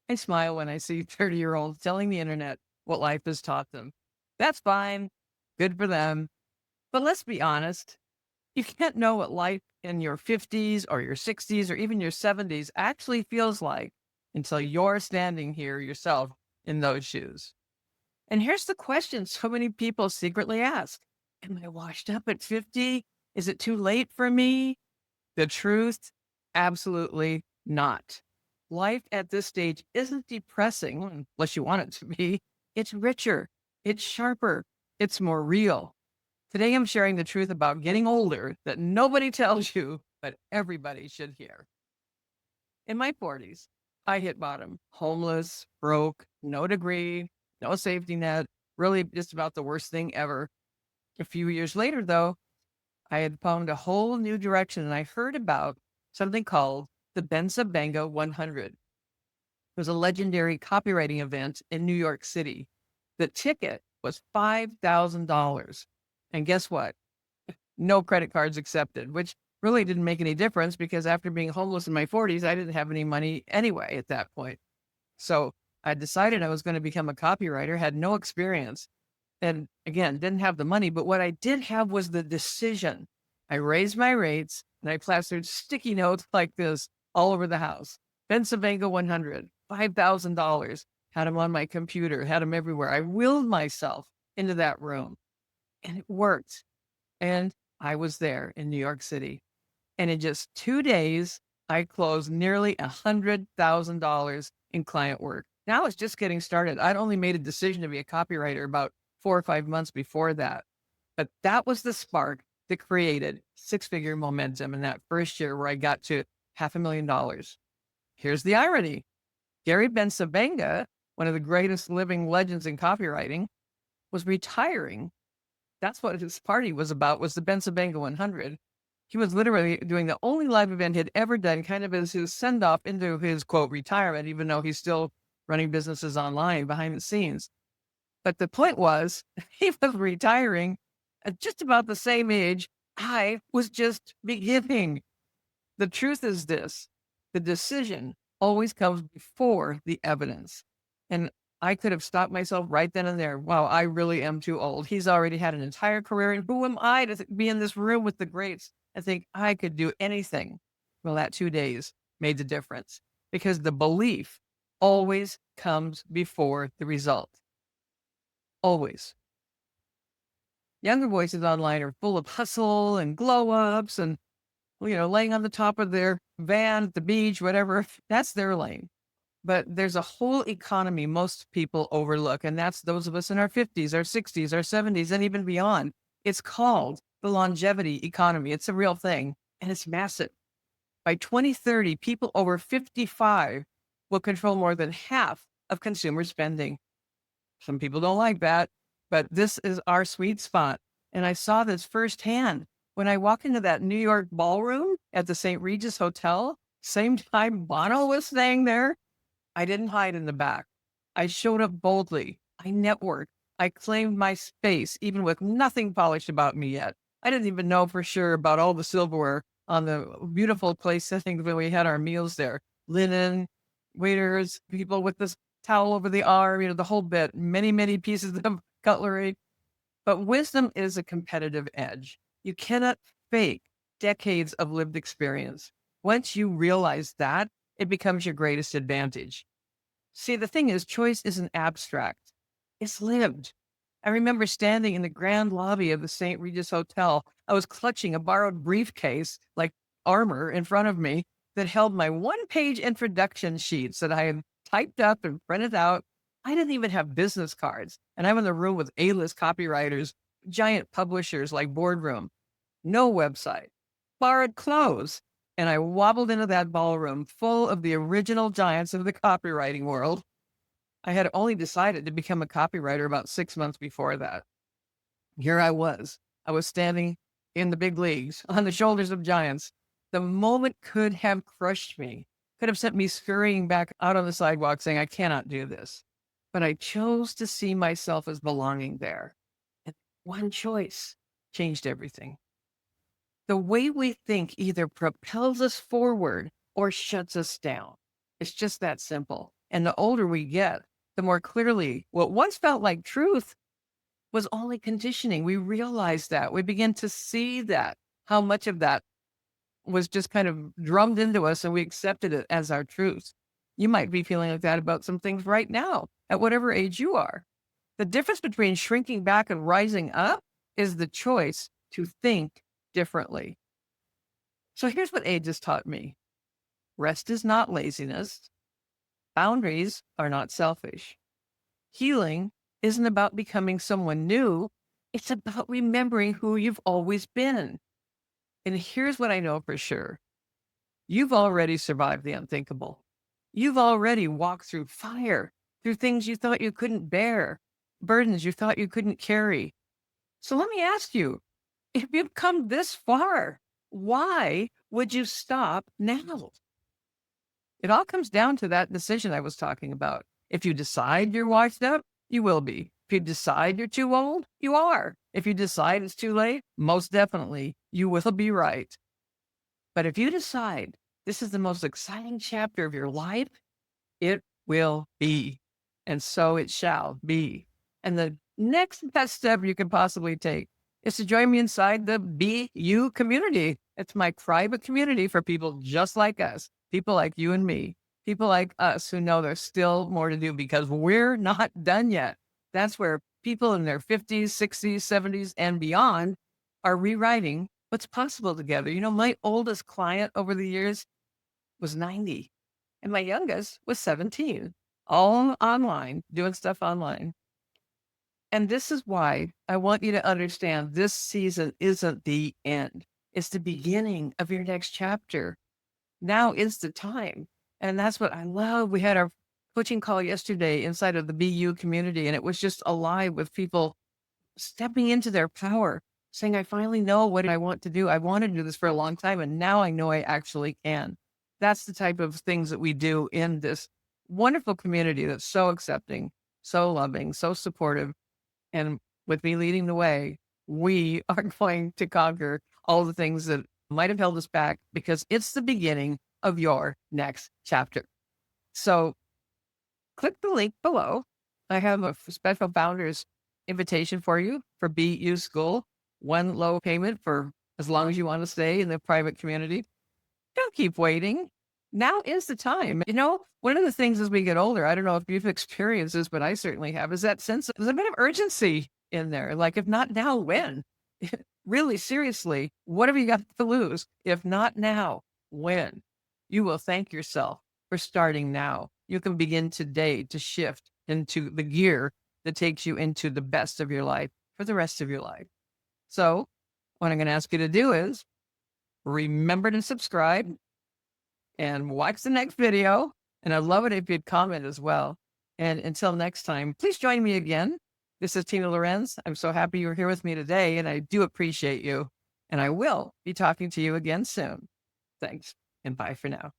I smile when I see 30-year-olds telling the internet what life has taught them. That's fine. Good for them. But let's be honest. You can't know what life in your 50s or your 60s or even your 70s actually feels like until you're standing here yourself in those shoes. And here's the question so many people secretly ask: am I washed up at 50? Is it too late for me? The truth, absolutely not. Life at this stage isn't depressing unless you want it to be. It's richer, it's sharper, it's more real. Today, I'm sharing the truth about getting older that nobody tells you, but everybody should hear. In my 40s, I hit bottom, homeless, broke, no degree, no safety net, really just about the worst thing ever. A few years later, though, I had found a whole new direction and I heard about something called the Bencivenga 100. It was a legendary copywriting event in New York City. The ticket was $5,000. And guess what? No credit cards accepted, which really didn't make any difference because after being homeless in my 40s, I didn't have any money anyway at that point. So I decided I was going to become a copywriter, had no experience, and again, didn't have the money. But what I did have was the decision. I raised my rates and I plastered sticky notes like this all over the house. Bencivenga 100, $5,000, had them on my computer, had them everywhere. I willed myself into that room and it worked. And I was there in New York City. And in just 2 days, I closed nearly $100,000 in client work. Now it's just getting started. I'd only made a decision to be a copywriter about 4 or 5 months before that. But that was the spark that created six-figure momentum in that first year where I got to $500,000. Here's the irony. Gary Bencivenga, one of the greatest living legends in copywriting, was retiring. That's what his party was about, was the Bencivenga 100. He was literally doing the only live event he'd ever done, kind of as his send-off into his, quote, retirement, even though he's still running businesses online behind the scenes. But the point was, he was retiring at just about the same age I was just beginning. The truth is this: the decision always comes before the evidence. And I could have stopped myself right then and there. Wow, I really am too old. He's already had an entire career. And who am I to be in this room with the greats and think I could do anything? Well, that 2 days made the difference because the belief always comes before the result. Always. Younger voices online are full of hustle and glow ups and, laying on the top of their van at the beach, whatever. That's their lane. But there's a whole economy most people overlook, and that's those of us in our 50s, our 60s, our 70s, and even beyond. It's called the longevity economy. It's a real thing, and it's massive. By 2030, people over 55 will control more than half of consumer spending. Some people don't like that, but this is our sweet spot. And I saw this firsthand when I walked into that New York ballroom at the St. Regis Hotel, same time Bono was staying there. I didn't hide in the back. I showed up boldly. I networked. I claimed my space, even with nothing polished about me yet. I didn't even know for sure about all the silverware on the beautiful place setting when we had our meals there. Linen, waiters, people with this towel over the arm, the whole bit, many, many pieces of cutlery. But wisdom is a competitive edge. You cannot fake decades of lived experience. Once you realize that, it becomes your greatest advantage. See, the thing is, choice isn't abstract. It's lived. I remember standing in the grand lobby of the St. Regis Hotel. I was clutching a borrowed briefcase, like armor, in front of me that held my one-page introduction sheets that I had typed up and printed out. I didn't even have business cards. And I'm in the room with A-list copywriters, giant publishers like Boardroom, no website, borrowed clothes. And I wobbled into that ballroom full of the original giants of the copywriting world. I had only decided to become a copywriter about 6 months before that. Here I was. I was standing in the big leagues on the shoulders of giants. The moment could have crushed me, could have sent me scurrying back out on the sidewalk saying, I cannot do this. But I chose to see myself as belonging there. And one choice changed everything. The way we think either propels us forward or shuts us down. It's just that simple. And the older we get, the more clearly what once felt like truth was only conditioning. We realize that. We begin to see that, how much of that was just kind of drummed into us and we accepted it as our truth. You might be feeling like that about some things right now, at whatever age you are. The difference between shrinking back and rising up is the choice to think differently. So here's what age has taught me. Rest is not laziness. Boundaries are not selfish. Healing isn't about becoming someone new. It's about remembering who you've always been. And here's what I know for sure. You've already survived the unthinkable. You've already walked through fire, through things you thought you couldn't bear, burdens you thought you couldn't carry. So let me ask you, if you've come this far, why would you stop now? It all comes down to that decision I was talking about. If you decide you're washed up, you will be. If you decide you're too old, you are. If you decide it's too late, most definitely you will be right. But if you decide this is the most exciting chapter of your life, it will be. And so it shall be. And the next best step you can possibly take is to join me inside the Be You community. It's my private community for people just like us, people like you and me, people like us who know there's still more to do because we're not done yet. That's where people in their 50s, 60s, 70s, and beyond are rewriting what's possible together. You know, my oldest client over the years was 90, and my youngest was 17, all online, doing stuff online. And this is why I want you to understand this season isn't the end. It's the beginning of your next chapter. Now is the time. And that's what I love. We had our coaching call yesterday inside of the BU community, and it was just alive with people stepping into their power, saying, I finally know what I want to do. I wanted to do this for a long time, and now I know I actually can. That's the type of things that we do in this wonderful community that's so accepting, so loving, so supportive. And with me leading the way, we are going to conquer all the things that might have held us back because it's the beginning of your next chapter. So click the link below. I have a special founder's invitation for you for BU School. One low payment for as long as you want to stay in the private community. Don't keep waiting. Now is the time. You know, one of the things as we get older, I don't know if you've experienced this, but I certainly have, is that sense there's a bit of urgency in there. Like, if not now, when? Really, seriously, what have you got to lose? If not now, when? You will thank yourself for starting now. You can begin today to shift into the gear that takes you into the best of your life for the rest of your life. So what I'm going to ask you to do is remember to subscribe and watch the next video. And I'd love it if you'd comment as well. And until next time, please join me again. This is Tina Lorenz. I'm so happy you're here with me today, and I do appreciate you. And I will be talking to you again soon. Thanks, and bye for now.